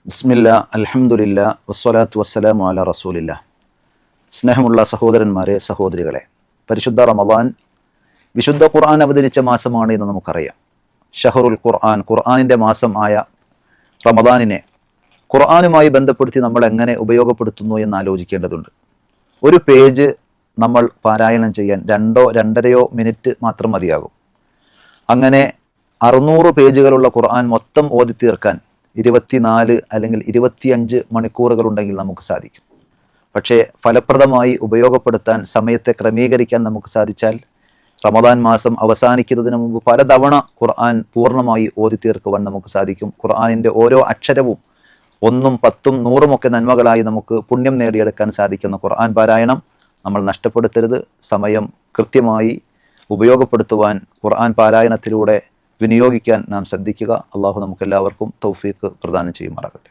ബിസ്മില്ലാ അൽഹംദുലില്ലാ വസ്സലാത്തു വസ്സലാമു അലാ റസൂലില്ലാ. സ്നേഹമുള്ള സഹോദരന്മാരെ, സഹോദരികളെ, പരിശുദ്ധ റമദാൻ വിശുദ്ധ ഖുർആൻ അവതരിച്ച മാസമാണ് എന്ന് നമുക്കറിയാം. ഷഹറുൽ ഖുർആൻ, ഖുർആനിൻ്റെ മാസം ആയ റമദാനിനെ ഖുർആനുമായി ബന്ധപ്പെടുത്തി നമ്മൾ എങ്ങനെ ഉപയോഗപ്പെടുത്തുന്നു എന്ന് ആലോചിക്കേണ്ടതുണ്ട്. ഒരു പേജ് നമ്മൾ പാരായണം ചെയ്യാൻ 2-2.5 മിനിറ്റ് മാത്രം മതിയാകും. അങ്ങനെ 600 പേജുകളുള്ള ഖുർആൻ മൊത്തം ഓതി തീർക്കാൻ 24 അല്ലെങ്കിൽ 25 മണിക്കൂറുകളുണ്ടെങ്കിൽ നമുക്ക് സാധിക്കും. പക്ഷേ ഫലപ്രദമായി ഉപയോഗപ്പെടുത്താൻ, സമയത്തെ ക്രമീകരിക്കാൻ നമുക്ക് സാധിച്ചാൽ റമദാൻ മാസം അവസാനിക്കുന്നതിന് മുമ്പ് പലതവണ ഖുർആൻ പൂർണ്ണമായി ഓതി തീർക്കുവാൻ നമുക്ക് സാധിക്കും. ഖുർആനിൻ്റെ ഓരോ അക്ഷരവും 1, 10, 100 നന്മകളായി നമുക്ക് പുണ്യം നേടിയെടുക്കാൻ സാധിക്കുന്ന ഖുർആൻ പാരായണം നമ്മൾ നഷ്ടപ്പെടുത്തരുത്. സമയം കൃത്യമായി ഉപയോഗപ്പെടുത്തുവാൻ ഖുർആൻ പാരായണത്തിലൂടെ വിനിയോഗിക്കാൻ നാം ശ്രദ്ധിക്കുക. അള്ളാഹു നമുക്കെല്ലാവർക്കും തൗഫീഖ് പ്രദാനം ചെയ്യുമാറാകട്ടെ.